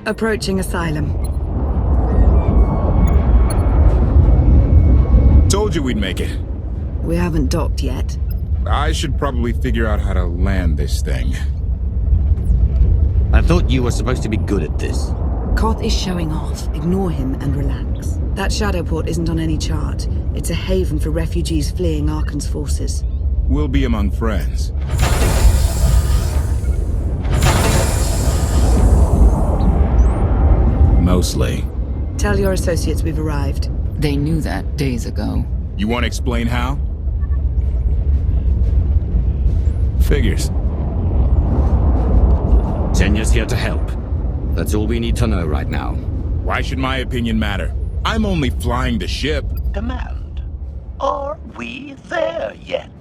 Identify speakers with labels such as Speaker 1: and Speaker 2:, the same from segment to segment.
Speaker 1: Approaching Asylum.
Speaker 2: Told you we'd make it.
Speaker 1: We haven't docked yet.
Speaker 2: I should probably figure out how to land this thing.
Speaker 3: I thought you were supposed to be good at this.
Speaker 1: Koth is showing off. Ignore him and relax. That shadow port isn't on any chart. It's a haven for refugees fleeing Arkan's forces.
Speaker 2: We'll be among friends. Mostly.
Speaker 1: Tell your associates we've arrived.
Speaker 4: They knew that days ago.
Speaker 2: You want to explain how? Figures.
Speaker 3: Senya's here to help. That's all we need to know right now.
Speaker 2: Why should my opinion matter? I'm only flying the ship.
Speaker 5: Command. Are we there yet?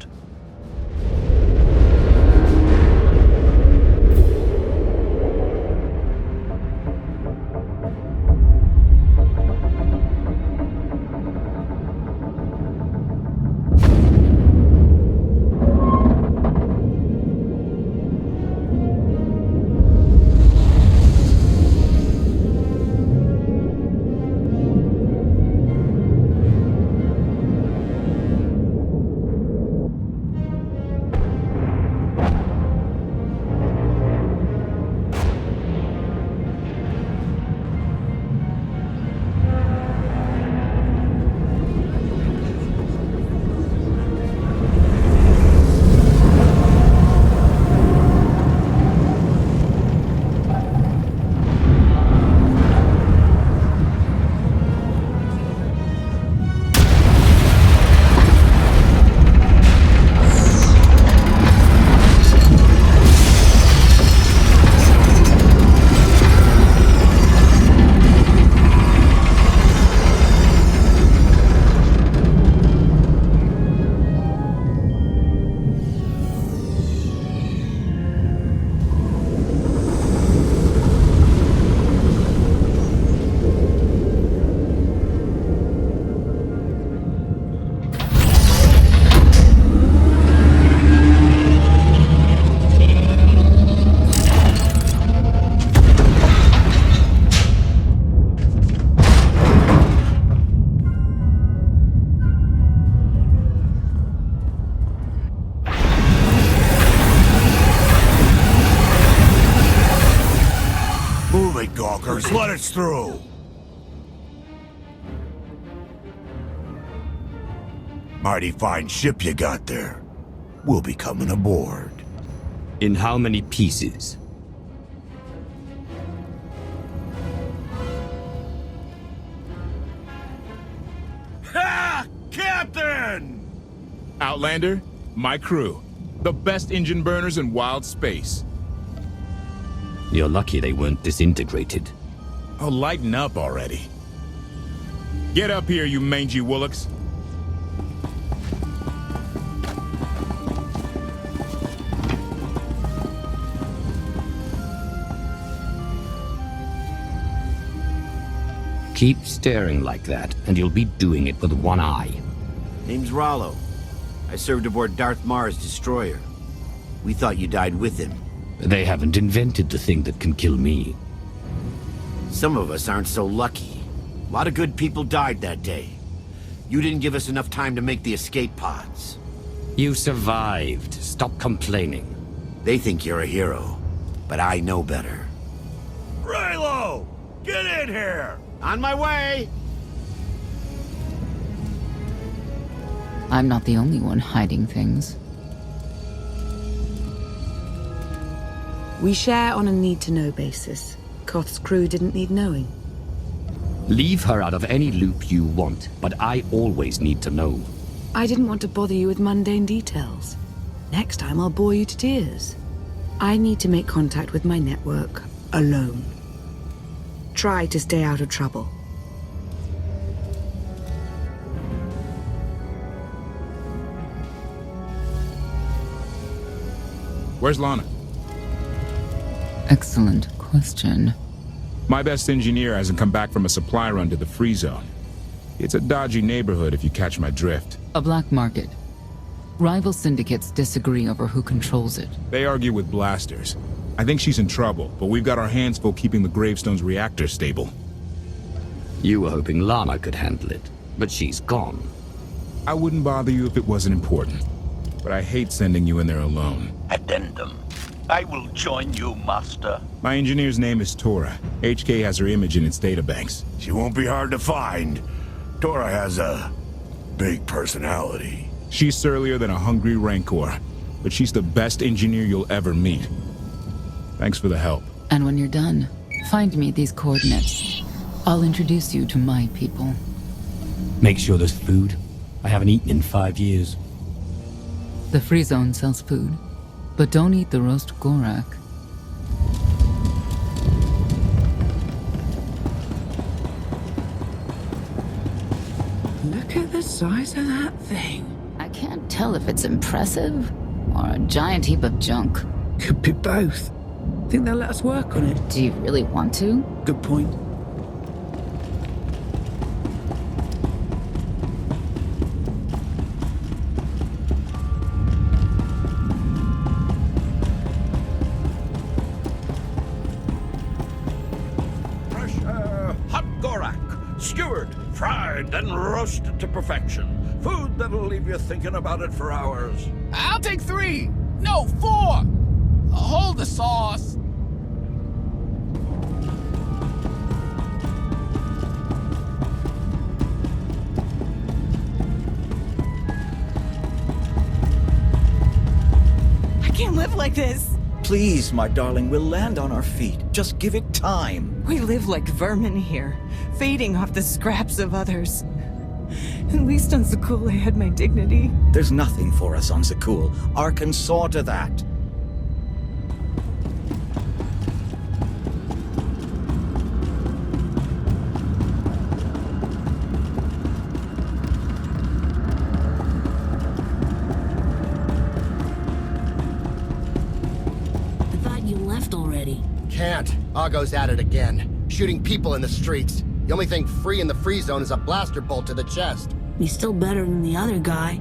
Speaker 6: Let us through. Mighty fine ship you got there. We'll be coming aboard.
Speaker 3: In how many pieces?
Speaker 6: Ha! Captain!
Speaker 2: Outlander, my crew. The best engine burners in wild space.
Speaker 3: You're lucky they weren't disintegrated.
Speaker 2: Oh, lighten up already. Get up here, you mangy woolocks.
Speaker 3: Keep staring like that, and you'll be doing it with one eye.
Speaker 7: Name's Rollo. I served aboard Darth Marr's destroyer. We thought you died with him.
Speaker 3: They haven't invented the thing that can kill me.
Speaker 7: Some of us aren't so lucky. A lot of good people died that day. You didn't give us enough time to make the escape pods.
Speaker 3: You survived. Stop complaining.
Speaker 7: They think you're a hero, but I know better.
Speaker 6: Raylo! Get in here!
Speaker 7: On my way!
Speaker 4: I'm not the only one hiding things.
Speaker 1: We share on a need-to-know basis. Koth's crew didn't need knowing.
Speaker 3: Leave her out of any loop you want, but I always need to know.
Speaker 1: I didn't want to bother you with mundane details. Next time I'll bore you to tears. I need to make contact with my network, alone. Try to stay out of trouble.
Speaker 2: Where's Lana?
Speaker 4: Excellent question.
Speaker 2: My best engineer hasn't come back from a supply run to the free zone. It's a dodgy neighborhood if you catch my drift.
Speaker 4: A black market. Rival syndicates disagree over who controls it.
Speaker 2: They argue with blasters. I think she's in trouble, but we've got our hands full keeping the Gravestone's reactor stable.
Speaker 3: You were hoping Lana could handle it, but she's gone.
Speaker 2: I wouldn't bother you if it wasn't important, but I hate sending you in there alone.
Speaker 5: Addendum. I will join you, Master.
Speaker 2: My engineer's name is Tora. HK has her image in its databanks.
Speaker 6: She won't be hard to find. Tora has a big personality.
Speaker 2: She's surlier than a hungry rancor, but she's the best engineer you'll ever meet. Thanks for the help.
Speaker 4: And when you're done, find me these coordinates. I'll introduce you to my people.
Speaker 8: Make sure there's food. I haven't eaten in 5 years.
Speaker 4: The free zone sells food, but don't eat the roast Gorak.
Speaker 1: Look at the size of that thing.
Speaker 4: I can't tell if it's impressive or a giant heap of junk.
Speaker 1: Could be both. Think they'll let us work on it?
Speaker 4: Do you really want to?
Speaker 1: Good point.
Speaker 9: Hot Gorak, skewered, fried, and roasted to perfection. Food that'll leave you thinking about it for hours.
Speaker 10: I'll take 3. No, 4. Hold the sauce.
Speaker 11: I can't live like this.
Speaker 12: Please, my darling, we'll land on our feet. Just give it time.
Speaker 11: We live like vermin here, feeding off the scraps of others. At least on Zakul I had my dignity.
Speaker 12: There's nothing for us on Zakul. Arkan saw to that.
Speaker 7: Can't. Argo's at it again. Shooting people in the streets. The only thing free in the free zone is a blaster bolt to the chest.
Speaker 13: He's still better than the other guy.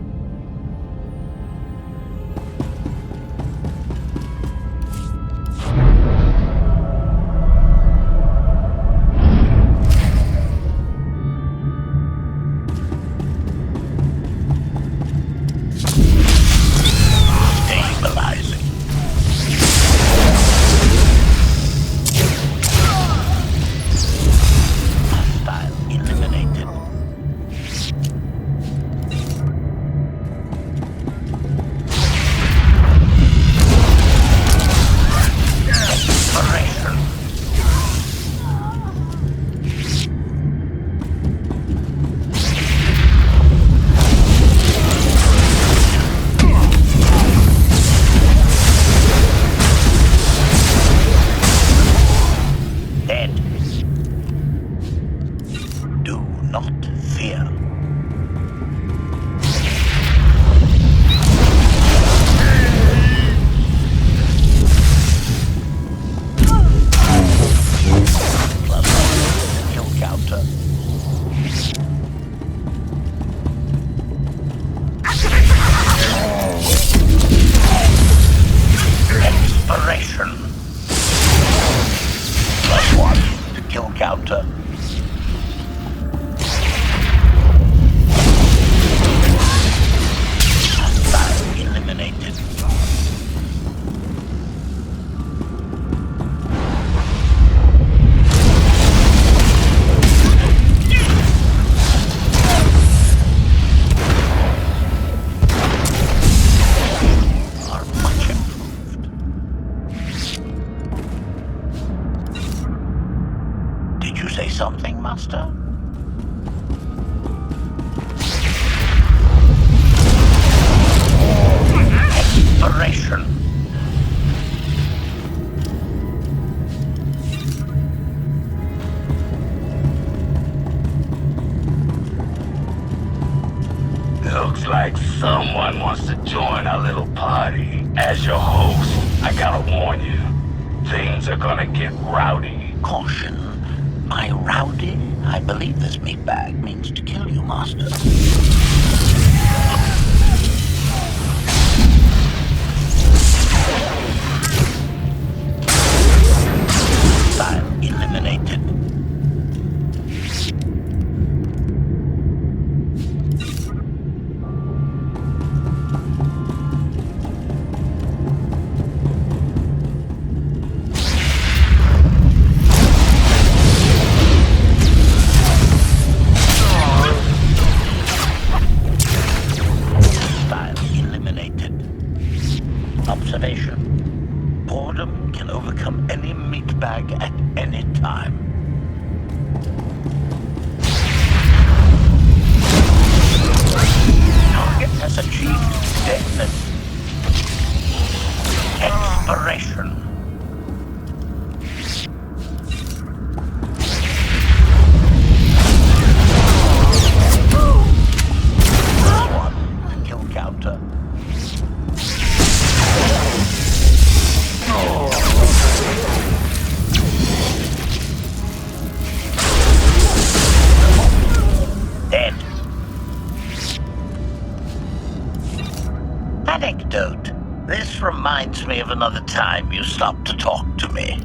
Speaker 14: Looks like someone wants to join our little party. As your host, I gotta warn you, things are gonna get rowdy.
Speaker 5: Caution. By rowdy, I believe this meat bag means to kill you, Master. reminds me of another time you stopped to talk to me.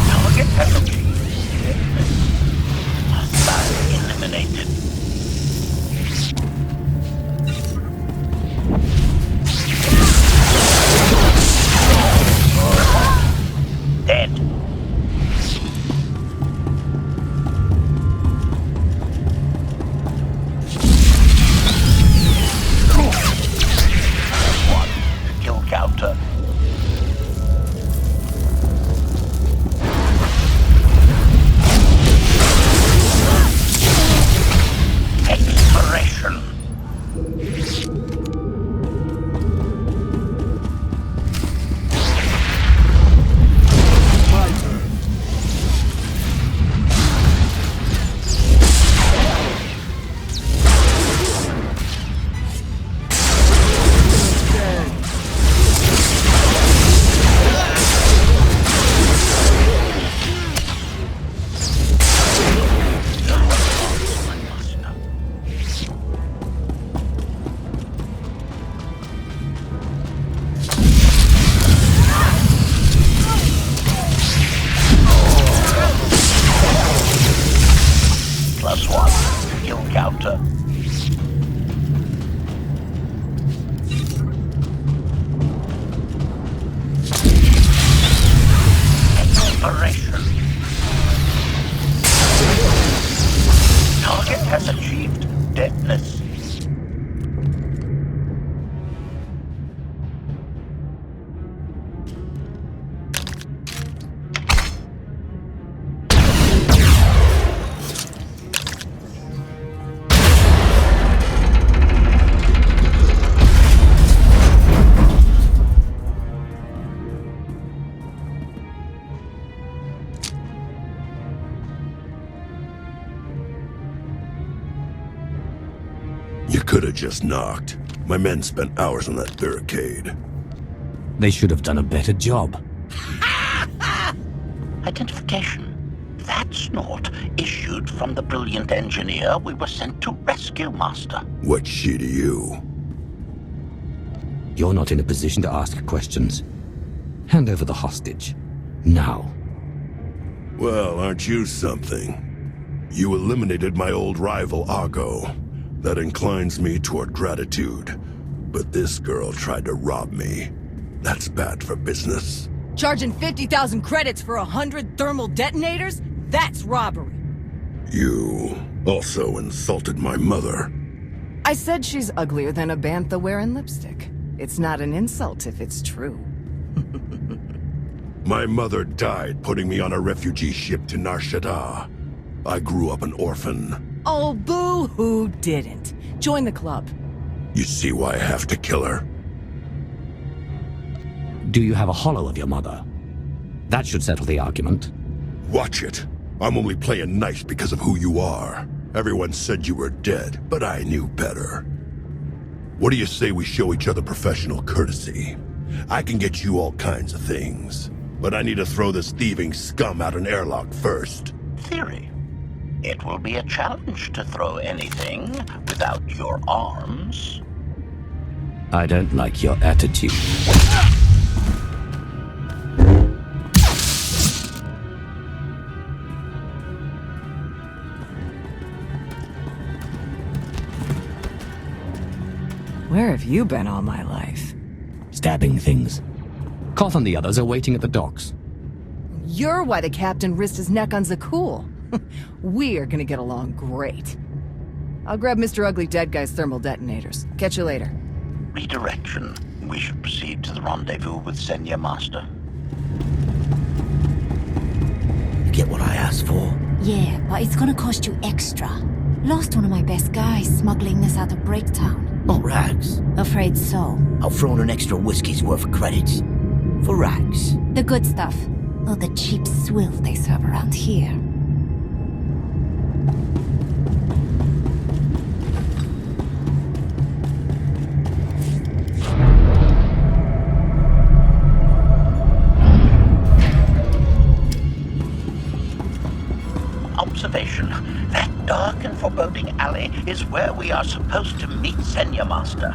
Speaker 5: Target penalty. Hostile eliminated. Dead. Kill counter. Expiration. +1. Kill counter. Expiration. Target has achieved deadness.
Speaker 6: You could have just knocked. My men spent hours on that barricade.
Speaker 8: They should have done a better job.
Speaker 5: Identification. That's not issued from the brilliant engineer we were sent to rescue, Master.
Speaker 6: What's she to you?
Speaker 3: You're not in a position to ask questions. Hand over the hostage. Now.
Speaker 6: Well, aren't you something? You eliminated my old rival, Ago. That inclines me toward gratitude. But this girl tried to rob me. That's bad for business.
Speaker 11: Charging 50,000 credits for 100 thermal detonators? That's robbery.
Speaker 6: You also insulted my mother.
Speaker 11: I said she's uglier than a bantha wearing lipstick. It's not an insult if it's true.
Speaker 6: My mother died putting me on a refugee ship to Nar Shaddaa. I grew up an orphan.
Speaker 11: Oh, boo-hoo didn't. Join the club.
Speaker 6: You see why I have to kill her?
Speaker 3: Do you have a hollow of your mother? That should settle the argument.
Speaker 6: Watch it. I'm only playing nice because of who you are. Everyone said you were dead, but I knew better. What do you say we show each other professional courtesy? I can get you all kinds of things, but I need to throw this thieving scum out an airlock first.
Speaker 5: Theory. It will be a challenge to throw anything without your arms.
Speaker 3: I don't like your attitude.
Speaker 11: Where have you been all my life?
Speaker 8: Stabbing things.
Speaker 3: Koth and the others are waiting at the docks.
Speaker 11: You're why the captain risked his neck on Zakul. We're gonna get along great. I'll grab Mr. Ugly Dead Guy's thermal detonators. Catch you later.
Speaker 5: Redirection. We should proceed to the rendezvous with Senya, Master.
Speaker 13: You get what I asked for?
Speaker 15: Yeah, but it's gonna cost you extra. Lost one of my best guys smuggling this out of Breaktown.
Speaker 13: Not rags.
Speaker 15: Afraid so.
Speaker 13: I'll throw in an extra whiskey's worth of credits. For rags.
Speaker 15: The good stuff. Not the cheap swill they serve around here.
Speaker 5: Observation. That dark and foreboding alley is where we are supposed to meet Senior Master.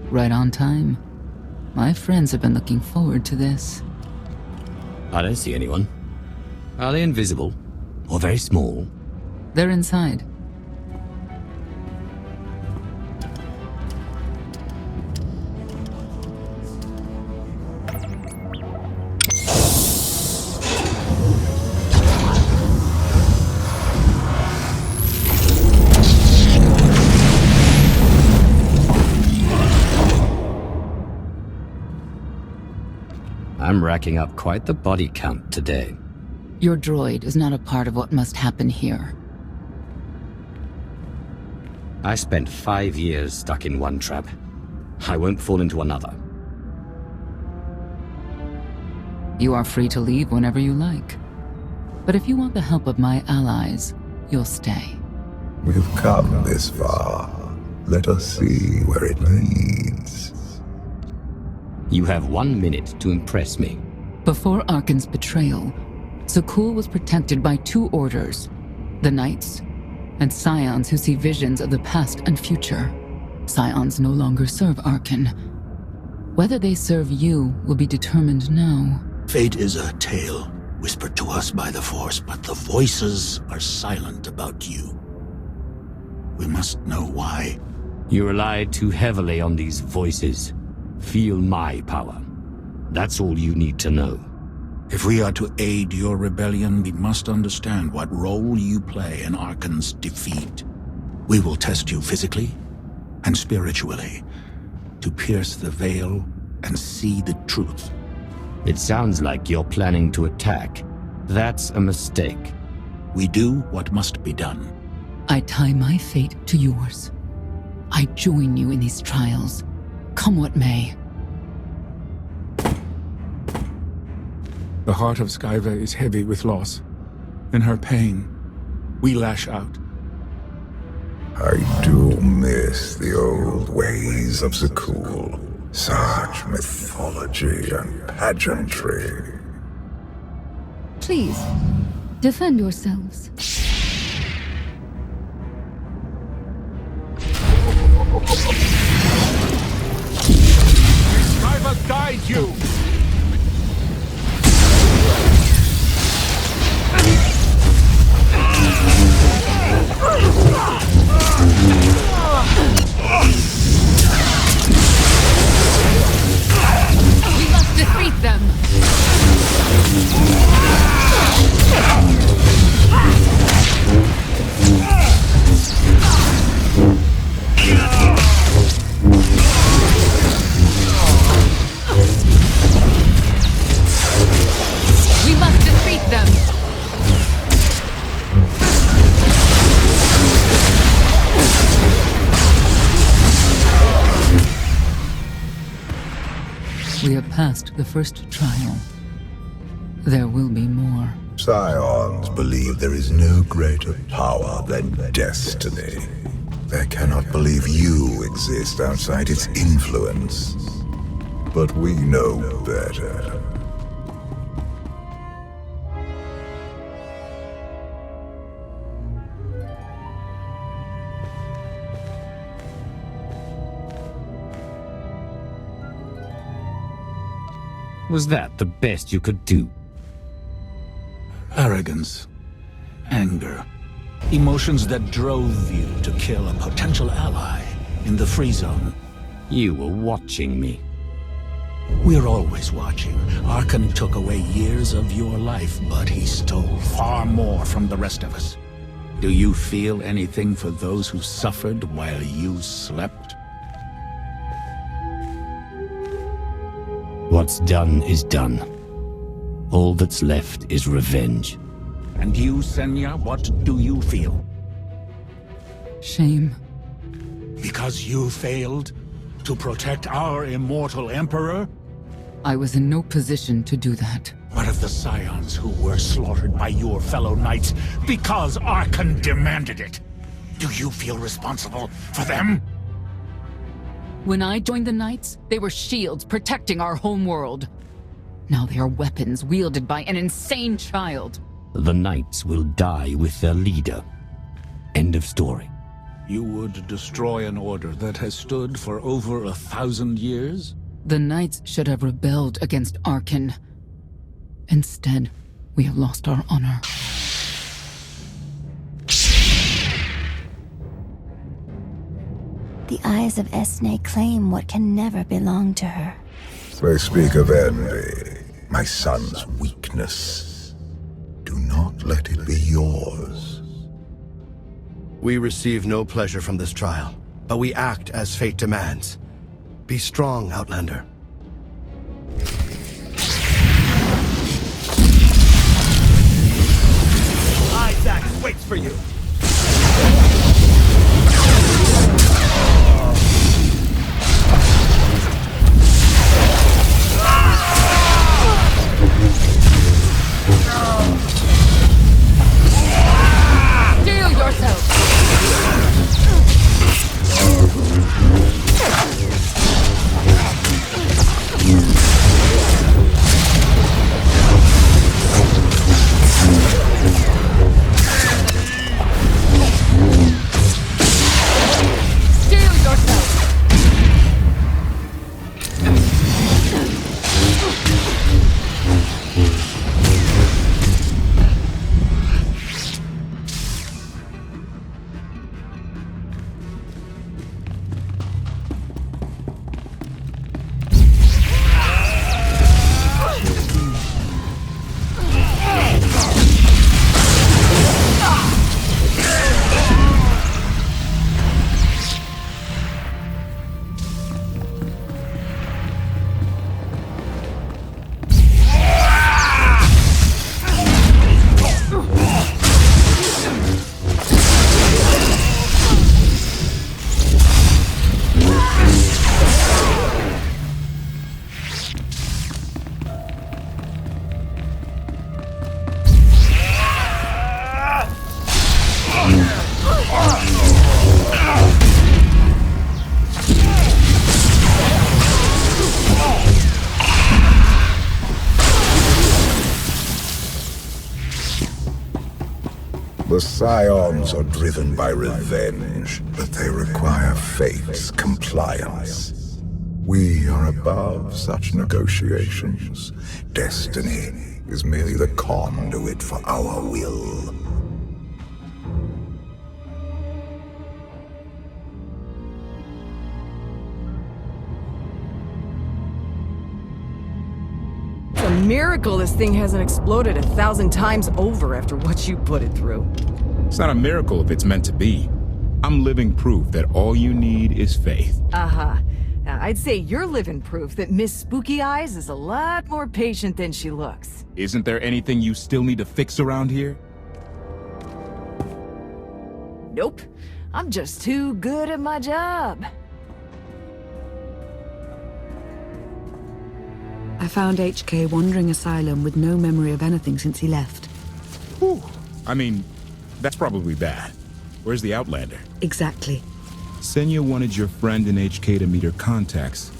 Speaker 4: Right on time. My friends have been looking forward to this.
Speaker 3: I don't see anyone. Are they invisible? Or very small?
Speaker 4: They're inside.
Speaker 3: I'm racking up quite the body count today.
Speaker 4: Your droid is not a part of what must happen here.
Speaker 3: I spent 5 years stuck in one trap. I won't fall into another.
Speaker 4: You are free to leave whenever you like. But if you want the help of my allies, you'll stay.
Speaker 16: We've come this far. Let us see where it leads.
Speaker 3: You have 1 minute to impress me.
Speaker 4: Before Arkan's betrayal, Zakul was protected by 2 orders. The Knights, and Scions who see visions of the past and future. Scions no longer serve Arkan. Whether they serve you will be determined now.
Speaker 13: Fate is a tale whispered to us by the Force, but the voices are silent about you. We must know why.
Speaker 3: You relied too heavily on these voices. Feel my power. That's all you need to know.
Speaker 17: If we are to aid your rebellion, we must understand what role you play in Arkan's defeat. We will test you physically and spiritually to pierce the veil and see the truth.
Speaker 3: It sounds like you're planning to attack. That's a mistake.
Speaker 17: We do what must be done.
Speaker 4: I tie my fate to yours. I join you in these trials. Come what may.
Speaker 18: The heart of Skyva is heavy with loss. In her pain, we lash out.
Speaker 16: I do miss the old ways of Zakul. Such mythology and pageantry.
Speaker 15: Please, defend yourselves.
Speaker 10: Skyva guide you!
Speaker 4: We must defeat them! We must defeat them! We have passed the first trial. There will be more.
Speaker 16: Scions believe there is no greater power than destiny. They cannot believe you exist outside its influence. But we know better.
Speaker 3: Was that the best you could do?
Speaker 17: Arrogance, anger, emotions that drove you to kill a potential ally in the free zone.
Speaker 3: You were watching me.
Speaker 17: We're always watching. Arkan took away years of your life, but he stole far more from the rest of us. Do you feel anything for those who suffered while you slept?
Speaker 3: What's done is done. All that's left is revenge.
Speaker 17: And you, Senya, what do you feel?
Speaker 4: Shame.
Speaker 17: Because you failed to protect our immortal Emperor?
Speaker 4: I was in no position to do that.
Speaker 17: But part of the Scions who were slaughtered by your fellow knights because Archon demanded it. Do you feel responsible for them?
Speaker 4: When I joined the Knights, they were shields protecting our homeworld. Now they are weapons wielded by an insane child.
Speaker 3: The Knights will die with their leader. End of story.
Speaker 17: You would destroy an order that has stood for over 1,000 years?
Speaker 4: The Knights should have rebelled against Archon. Instead, we have lost our honor.
Speaker 15: The eyes of Esne claim what can never belong to her.
Speaker 16: They speak of envy, my son's weakness. Do not let it be yours.
Speaker 19: We receive no pleasure from this trial, but we act as fate demands. Be strong, Outlander.
Speaker 9: Isaac waits for you.
Speaker 4: Steel yourself!
Speaker 16: The Scions are driven by revenge, but they require fate's compliance. We are above such negotiations. Destiny is merely the conduit for our will.
Speaker 11: It's a miracle this thing hasn't exploded 1,000 times over after what you put it through.
Speaker 2: It's not a miracle if it's meant to be. I'm living proof that all you need is faith.
Speaker 11: Uh-huh. Now, I'd say you're living proof that Miss Spooky Eyes is a lot more patient than she looks.
Speaker 2: Isn't there anything you still need to fix around here?
Speaker 11: Nope. I'm just too good at my job.
Speaker 1: I found HK wandering Asylum with no memory of anything since he left.
Speaker 2: Whew. I mean, that's probably bad. Where's the Outlander?
Speaker 1: Exactly.
Speaker 2: Senya wanted your friend in HK to meet her contacts.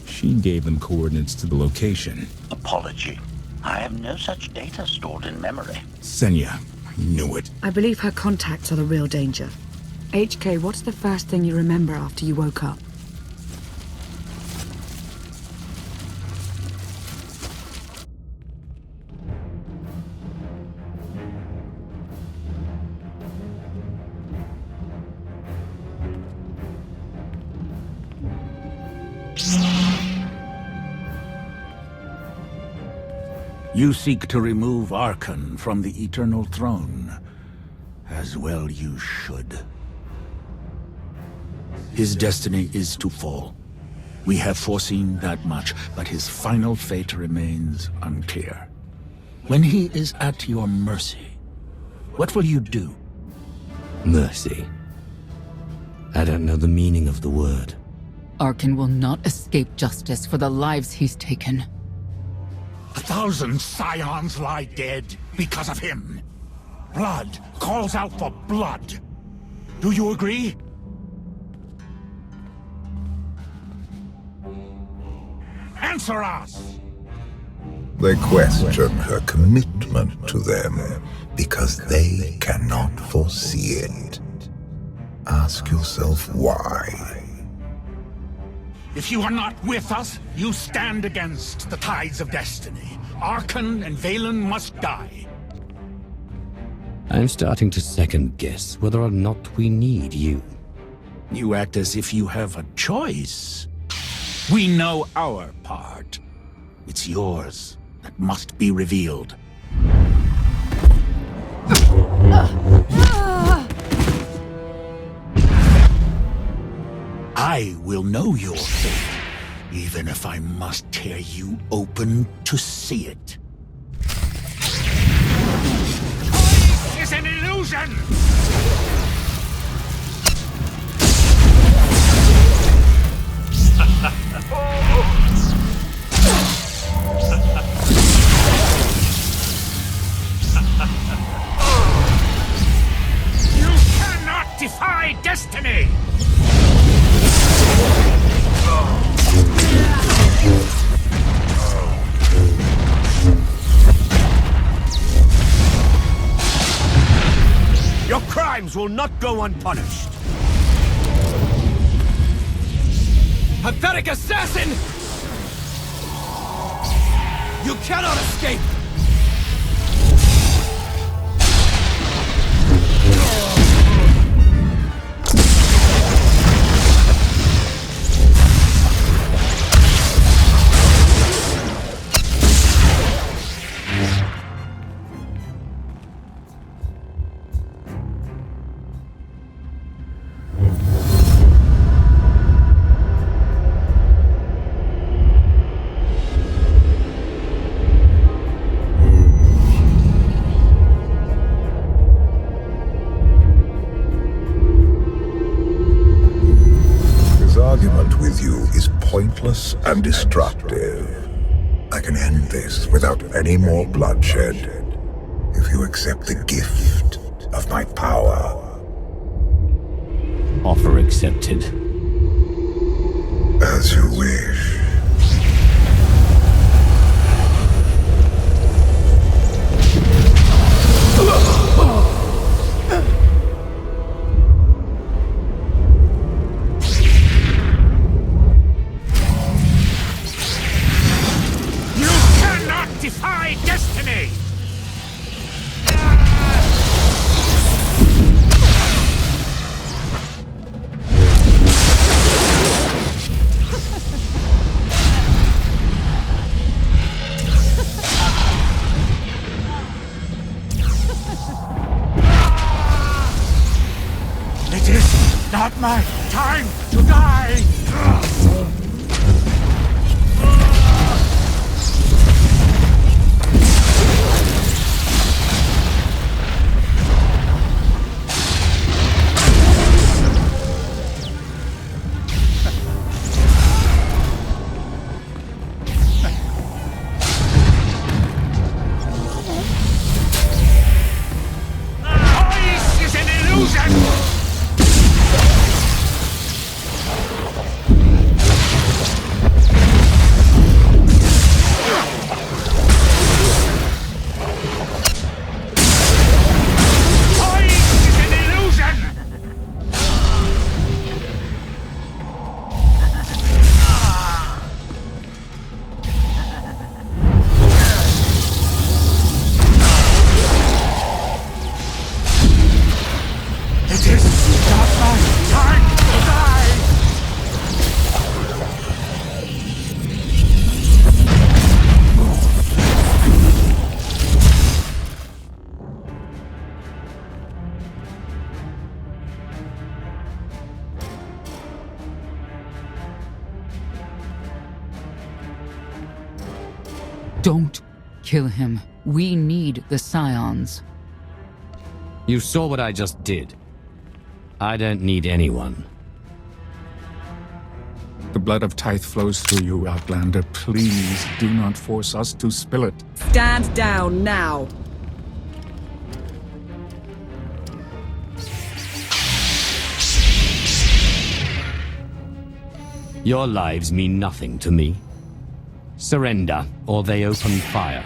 Speaker 2: She gave them coordinates to the location.
Speaker 5: Apology. I have no such data stored in memory.
Speaker 2: Senya, I knew it.
Speaker 1: I believe her contacts are the real danger. HK, what's the first thing you remember after you woke up?
Speaker 17: You seek to remove Archon from the Eternal Throne. As well you should. His destiny is to fall. We have foreseen that much, but his final fate remains unclear. When he is at your mercy, what will you do?
Speaker 3: Mercy. I don't know the meaning of the word.
Speaker 4: Archon will not escape justice for the lives he's taken.
Speaker 17: 1,000 scions lie dead because of him. Blood calls out for blood. Do you agree? Answer us!
Speaker 16: They question her commitment to them because they cannot foresee it. Ask yourself why.
Speaker 17: If you are not with us, you stand against the tides of destiny. Arkan and Valen must die.
Speaker 3: I'm starting to second guess whether or not we need you.
Speaker 17: You act as if you have a choice. We know our part. It's yours that must be revealed. I will know your fate, even if I must tear you open to see it. Choice is an illusion! You cannot defy destiny!
Speaker 7: Your crimes will not go unpunished.
Speaker 10: Pathetic assassin! You cannot escape!
Speaker 16: Pointless and destructive. I can end this without any more bloodshed if you accept the gift of my power.
Speaker 3: Offer accepted.
Speaker 16: As you wish.
Speaker 17: Defy destiny! It is not my time to die!
Speaker 4: Don't kill him. We need the scions.
Speaker 3: You saw what I just did. I don't need anyone.
Speaker 18: The blood of Tithe flows through you, Outlander. Please do not force us to spill it.
Speaker 1: Stand down now.
Speaker 3: Your lives mean nothing to me. Surrender, or they open fire.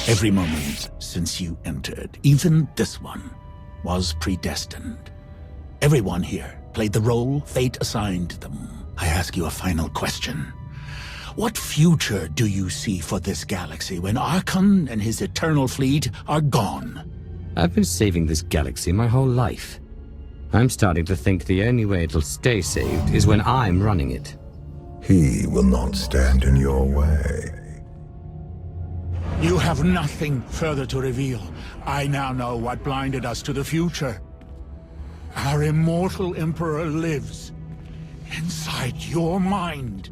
Speaker 17: Every moment since you entered, even this one, was predestined. Everyone here played the role fate assigned them. I ask you a final question. What future do you see for this galaxy when Archon and his eternal fleet are gone?
Speaker 3: I've been saving this galaxy my whole life. I'm starting to think the only way it'll stay saved is when I'm running it.
Speaker 16: He will not stand in your way.
Speaker 17: You have nothing further to reveal. I now know what blinded us to the future. Our immortal Emperor lives inside your mind.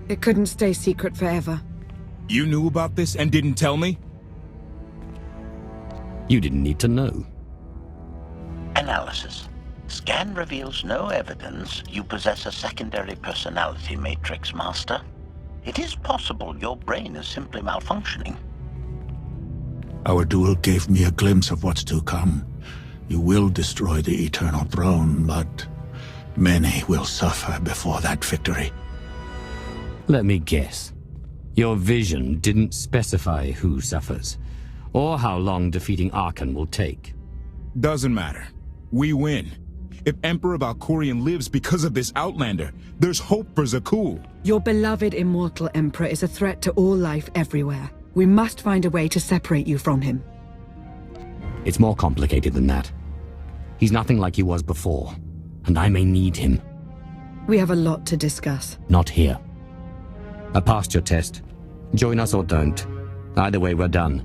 Speaker 1: It couldn't stay secret forever.
Speaker 2: You knew about this and didn't tell me?
Speaker 3: You didn't need to know.
Speaker 5: Analysis. Scan reveals no evidence you possess a secondary personality matrix, Master. It is possible your brain is simply malfunctioning.
Speaker 17: Our duel gave me a glimpse of what's to come. You will destroy the Eternal Throne, but many will suffer before that victory.
Speaker 3: Let me guess. Your vision didn't specify who suffers, or how long defeating Archon will take.
Speaker 2: Doesn't matter. We win. If Emperor Valkorion lives because of this Outlander, there's hope for Zakuul.
Speaker 1: Your beloved immortal Emperor is a threat to all life everywhere. We must find a way to separate you from him.
Speaker 3: It's more complicated than that. He's nothing like he was before, and I may need him.
Speaker 1: We have a lot to discuss.
Speaker 3: Not here. I passed your test. Join us or don't. Either way, we're done.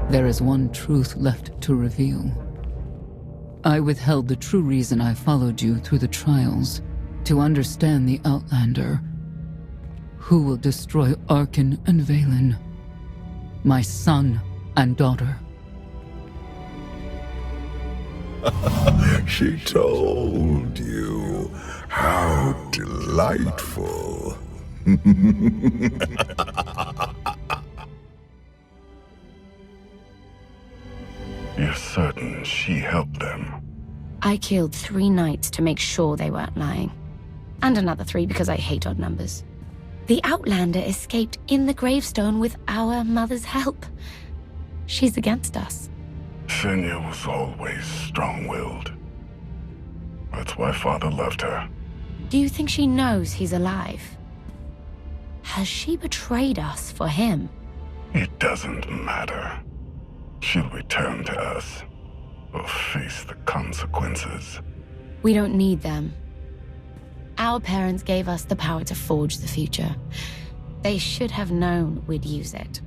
Speaker 4: There is one truth left to reveal. I withheld the true reason I followed you through the trials, to understand the Outlander, who will destroy Archon and Valen, my son and daughter.
Speaker 16: She told you. How delightful.
Speaker 20: You're certain she helped them?
Speaker 21: I killed 3 knights to make sure they weren't lying. And another 3 because I hate odd numbers. The Outlander escaped in the gravestone with our mother's help. She's against us.
Speaker 20: Senya was always strong-willed. That's why Father loved her.
Speaker 21: Do you think she knows he's alive? Has she betrayed us for him?
Speaker 20: It doesn't matter. She'll return to us, or face the consequences.
Speaker 21: We don't need them. Our parents gave us the power to forge the future. They should have known we'd use it.